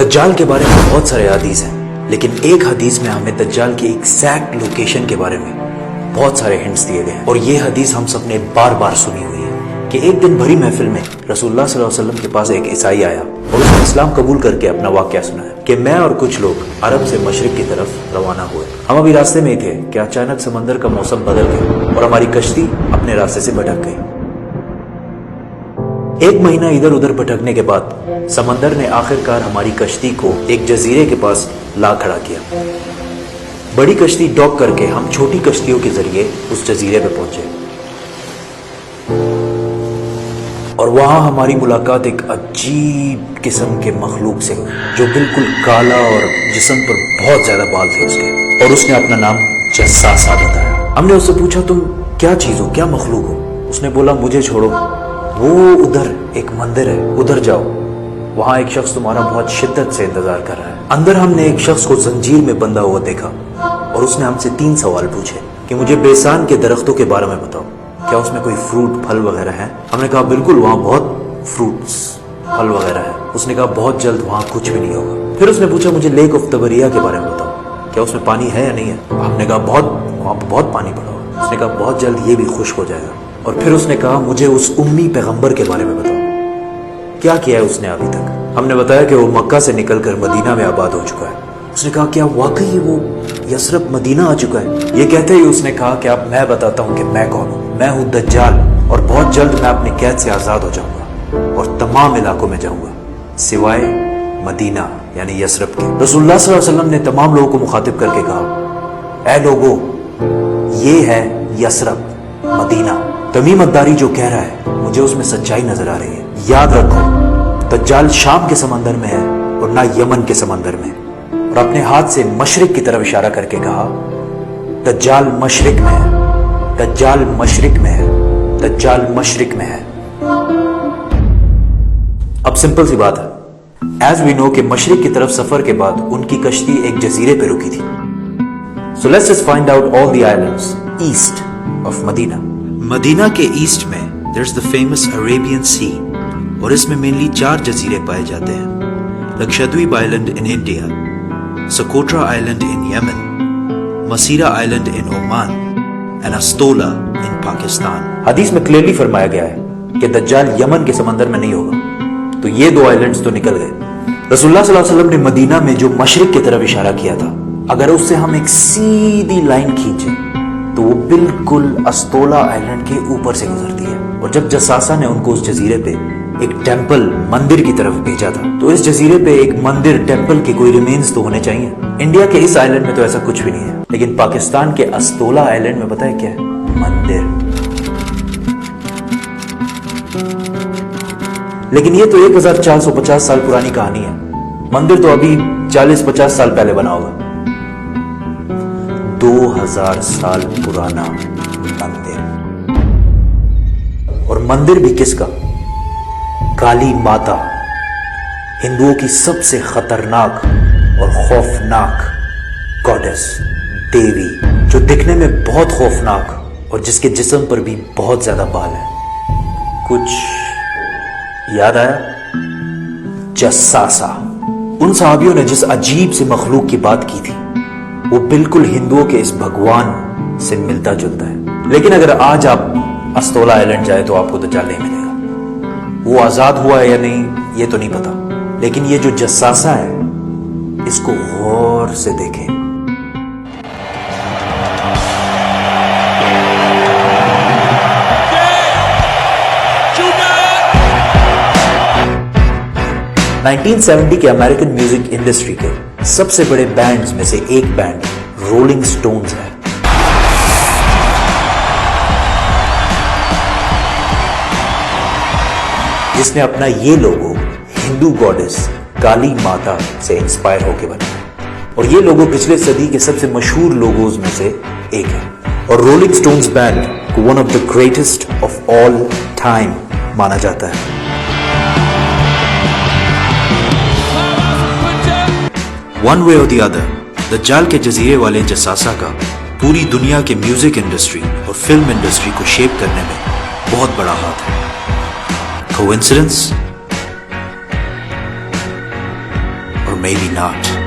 دجال کے بارے میں بہت سارے حدیث ہیں، لیکن ایک حدیث میں ہمیں دجال کی ایگزیکٹ لوکیشن کے بارے میں بہت سارے ہنٹس دیے گئے ہیں، اور یہ حدیث ہم سب نے بار بار سنی ہوئی ہے کہ ایک دن بھری محفل میں رسول اللہ صلی اللہ علیہ وسلم کے پاس ایک عیسائی آیا اور اس نے اسلام قبول کر کے اپنا واقعہ سنایا کہ میں اور کچھ لوگ عرب سے مشرق کی طرف روانہ ہوئے. ہم ابھی راستے میں ہی تھے کہ اچانک سمندر کا موسم بدل گیا اور ہماری کشتی اپنے راستے سے بھٹک گئی. ایک مہینہ ادھر ادھر بھٹکنے کے بعد سمندر نے آخر کار ہماری کشتی کو ایک جزیرے کے پاس لا کھڑا کیا. بڑی کشتی ڈاک کر کے ہم چھوٹی کشتیوں کے ذریعے اس جزیرے پہ پہنچے اور وہاں ہماری ملاقات ایک عجیب قسم کے مخلوق سے ہوئی جو بالکل کالا اور جسم پر بہت زیادہ بال تھے اس کے، اور اس نے اپنا نام جساسا بتایا. ہم نے اس سے پوچھا تم کیا چیز ہو، کیا مخلوق ہو؟ اس نے بولا مجھے چھوڑو، وہ ادھر ایک مندر ہے، ادھر جاؤ، وہاں ایک شخص تمہارا بہت شدت سے انتظار کر رہا ہے. اندر ہم نے ایک شخص کو زنجیر میں بندھا ہوا دیکھا اور اس نے ہم سے 3 سوال پوچھے کہ مجھے بیسان کے درختوں کے بارے میں بتاؤ، کیا اس میں کوئی فروٹ پھل وغیرہ ہے؟ ہم نے کہا بالکل، وہاں بہت فروٹس پھل وغیرہ ہے. اس نے کہا بہت جلد وہاں کچھ بھی نہیں ہوگا. پھر اس نے پوچھا مجھے لیک آف تبریہ کے بارے میں بتاؤ، کیا اس میں پانی ہے یا نہیں ہے؟ ہم نے کہا وہاں بہت پانی پڑا ہوا. اس نے کہا بہت جلد یہ بھی خشک ہو جائے گا. اور پھر اس نے کہا مجھے اس امی پیغمبر کے بارے میں بتاؤ، کیا کیا ہے اس نے ابھی تک؟ ہم نے بتایا کہ وہ مکہ سے نکل کر مدینہ میں آباد ہو چکا ہے. اس نے کہا کیا واقعی وہ یثرب مدینہ آ چکا ہے؟ یہ کہتے ہی اس نے کہا کہ اب میں بتاتا ہوں کہ میں کون ہوں. میں ہوں دجال، اور بہت جلد میں اپنی قید سے آزاد ہو جاؤں گا اور تمام علاقوں میں جاؤں گا سوائے مدینہ یعنی یثرب کے. رسول اللہ صلی اللہ علیہ وسلم نے تمام لوگوں کو مخاطب کر کے کہا اے لوگو، یہ ہے یثرب مدینہ. تمیم الداری جو کہہ رہا ہے مجھے اس میں سچائی نظر آ رہی ہے. یاد رکھو دجال شام کے سمندر میں ہے اور نہ یمن کے سمندر میں. اور اپنے ہاتھ سے مشرق کی طرف اشارہ کر کے کہا دجال مشرق میں ہے، دجال مشرق میں ہے، دجال مشرق میں ہے. اب سمپل سی بات ہے، ایز وی نو کہ مشرق کی طرف سفر کے بعد ان کی کشتی ایک جزیرے پہ رکی تھی. So let's just find out all the islands east of Medina. Medina کے ایسٹ میں there's the famous Arabian Sea، اور اس میں مینلی 4 جزیرے پائے جاتے ہیں: Lakshadweep island in India, Socotra island in Yemen, Masirah island in Oman, and Astola in Pakistan. حدیث میں کلیئرلی فرمایا گیا ہے کہ دجال یمن کے سمندر میں نہیں ہوگا، تو یہ 2 آئلینڈز تو نکل گئے. رسول اللہ صلی اللہ علیہ وسلم نے مدینہ میں جو مشرق کی طرف اشارہ کیا تھا، اگر اس سے ہم ایک سیدھی لائن کھینچیں تو وہ بالکل استولا آئلینڈ کے اوپر سے گزرتی ہے. اور جب جساسا نے ان کو اس جزیرے پہ ایک ٹیمپل مندر کی طرف بھیجا تھا، تو اس جزیرے پہ ایک مندر ٹیمپل کے کوئی ریمینز تو ہونے چاہیے. انڈیا کے اس آئلینڈ میں تو ایسا کچھ بھی نہیں ہے، لیکن پاکستان کے استولا آئلینڈ میں پتہ ہے کیا ہے؟ مندر. لیکن یہ تو 1450 سال پرانی کہانی ہے. مندر تو ابھی 40-50 سال پہلے بنا ہوگا. 2000 سال پرانا مندر. اور مندر بھی کس کا؟ کالی ماتا، ہندوؤں کی سب سے خطرناک اور خوفناک گاڈس، دیوی، جو دکھنے میں بہت خوفناک اور جس کے جسم پر بھی بہت زیادہ بال ہیں. کچھ یاد آیا؟ جساسا. ان صحابیوں نے جس عجیب سے مخلوق کی بات کی تھی وہ بالکل ہندوؤں کے اس بھگوان سے ملتا جلتا ہے. لیکن اگر آج آپ استولا آئلینڈ جائے تو آپ کو دجال نہیں ملے گا. وہ آزاد ہوا ہے یا نہیں یہ تو نہیں پتا، لیکن یہ جو جساسا ہے اس کو غور سے دیکھیں. نائنٹین 1970 کے امریکن میوزک انڈسٹری کے سب سے بڑے بینڈز میں سے ایک بینڈ رولنگ سٹونز ہے. جس نے اپنا یہ لوگو ہندو گاڈس کالی ماتا سے انسپائر ہو کے بنایا، اور یہ لوگو پچھلے صدی کے سب سے مشہور لوگوز میں سے ایک ہے. اور رولنگ سٹونز بینڈ کو one of the greatest of all time مانا جاتا ہے. ون وے اور دی ادر دجال کے جزیرے والے جساسا کا پوری دنیا کے میوزک انڈسٹری اور فلم انڈسٹری کو شیپ کرنے میں بہت بڑا ہاتھ ہے. کوئنسیڈنس؟ اور maybe not.